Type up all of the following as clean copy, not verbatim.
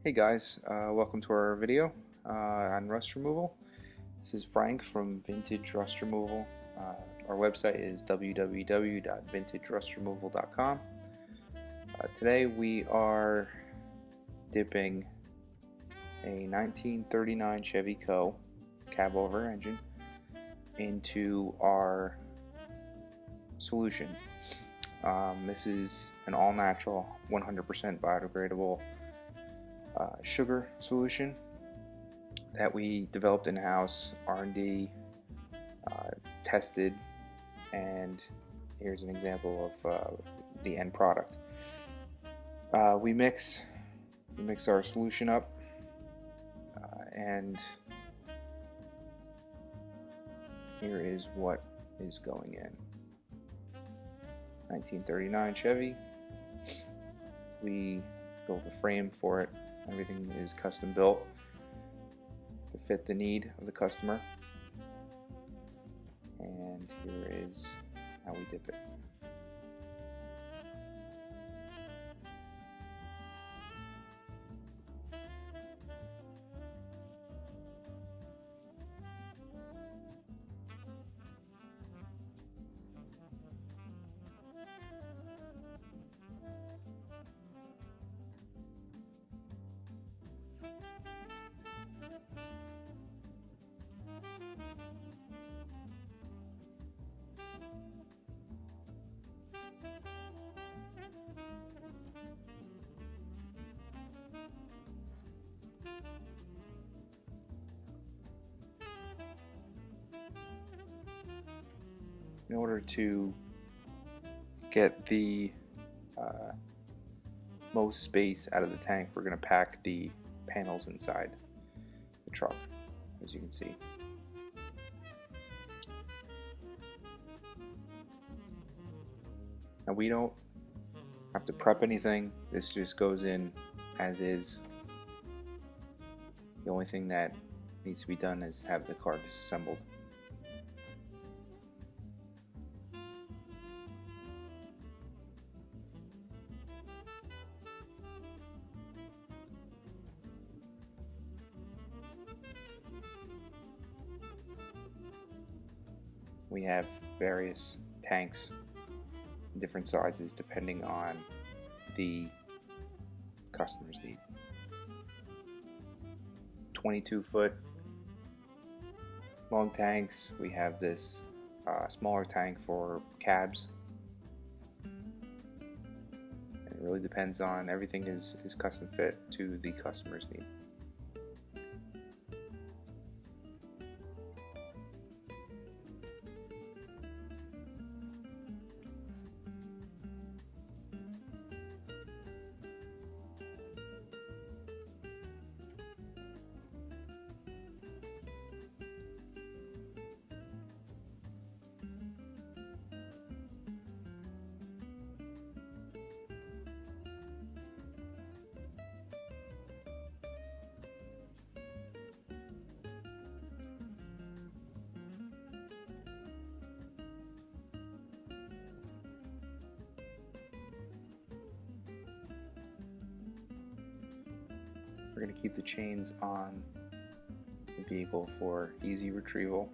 Hey guys, welcome to our video on rust removal. This is Frank from Vintage Rust Removal. Our website is www.vintagerustremoval.com. Today we are dipping a 1939 Chevy COE cab over engine into our solution. This is an all-natural, 100% biodegradable sugar solution that we developed in-house, R&D, tested, and here's an example of the end product. We mix our solution up, and here is what is going in. 1939 Chevy. We built a frame for it. Everything is custom built to fit the need of the customer. And here is how we dip it. In order to get the most space out of the tank, we're going to pack the panels inside the truck, as you can see. Now we don't have to prep anything. This just goes in as is. The only thing that needs to be done is have the car disassembled. We have various tanks, different sizes depending on the customer's need. 22-foot long tanks. We have this smaller tank for cabs. It really depends on, everything is custom fit to the customer's need. We're going to keep the chains on the vehicle for easy retrieval.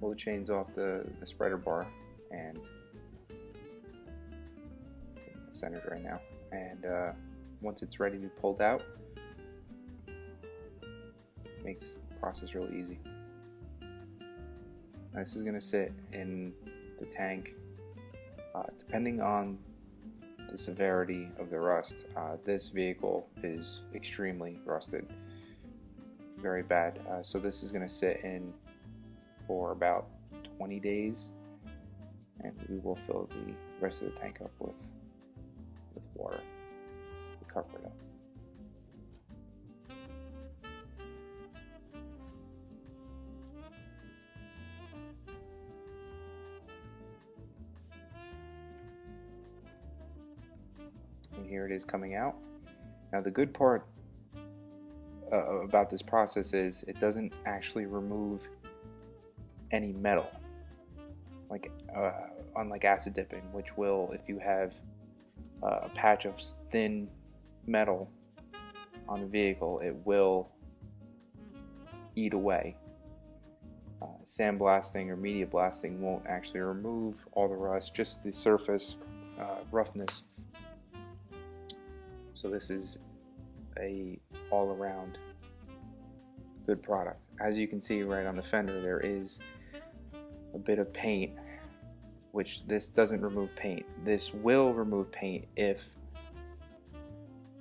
Pull the chains off the spreader bar, and it's centered right now. And once it's ready to be pulled out, it makes the process really easy. Now, this is going to sit in the tank depending on the severity of the rust. This vehicle is extremely rusted, very bad. So this is going to sit in for about 20 days, and we will fill the rest of the tank up with water to cover it up. And here it is coming out. Now the good part about this process is it doesn't actually remove any metal, like unlike acid dipping, which will, if you have a patch of thin metal on the vehicle, it will eat away. Sandblasting or media blasting won't actually remove all the rust, just the surface roughness. So this is a all-around good product. As you can see right on the fender, there is a bit of paint, which this doesn't remove paint. This will remove paint if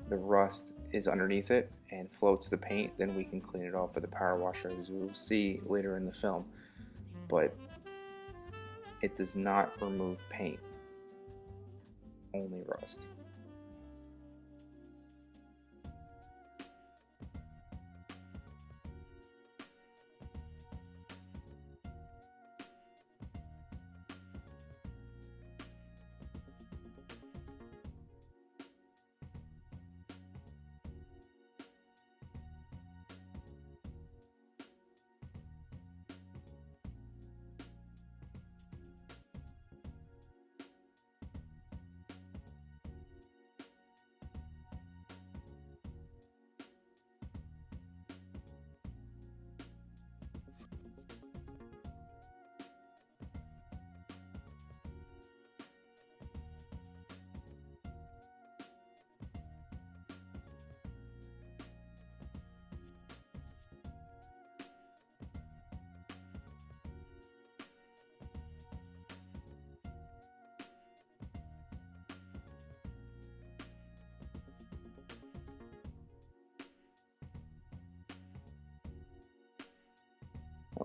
the rust is underneath it and floats the paint. Then we can clean it off with a power washer, as we will see later in the film. But it does not remove paint, only rust.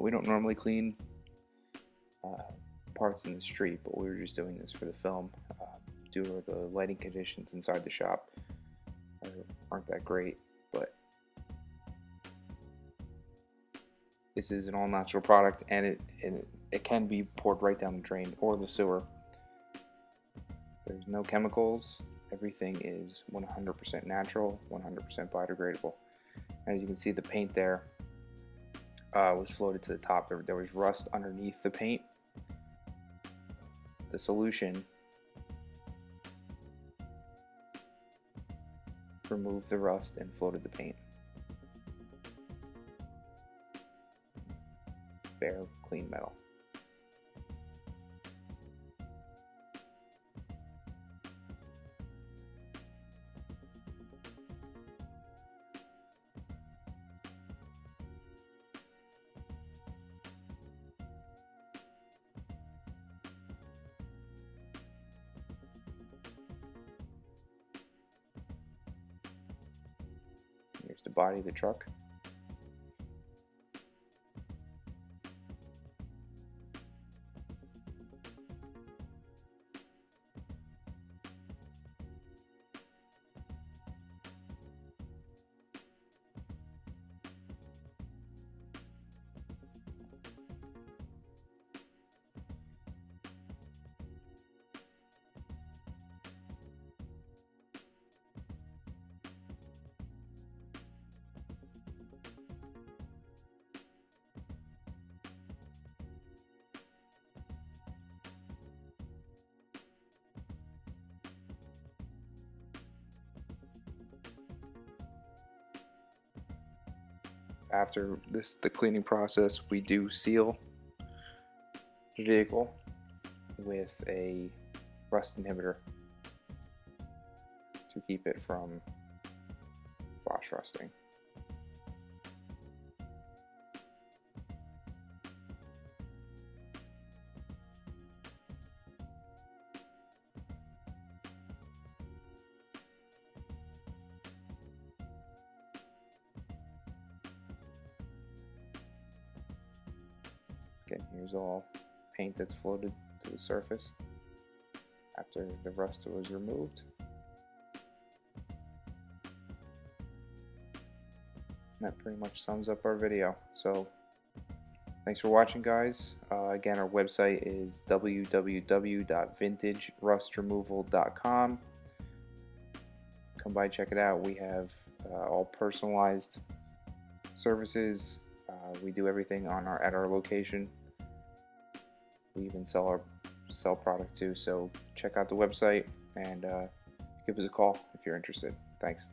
We don't normally clean parts in the street, but we were just doing this for the film due to the lighting conditions inside the shop aren't that great. But this is an all-natural product, and it can be poured right down the drain or the sewer. There's no chemicals. Everything is 100% natural, 100% biodegradable. And as you can see, the paint there was floated to the top. There was rust underneath the paint. The solution removed the rust and floated the paint. Bare, clean metal. Here's the body of the truck. After the cleaning process, we do seal the vehicle with a rust inhibitor to keep it from flash rusting. Again, here's all paint that's floated to the surface after the rust was removed. And that pretty much sums up our video. So thanks for watching, guys. Again, our website is www.vintagerustremoval.com. Come by, check it out. We have all personalized services. We do everything at our location. We even sell product too. So check out the website and give us a call if you're interested. Thanks.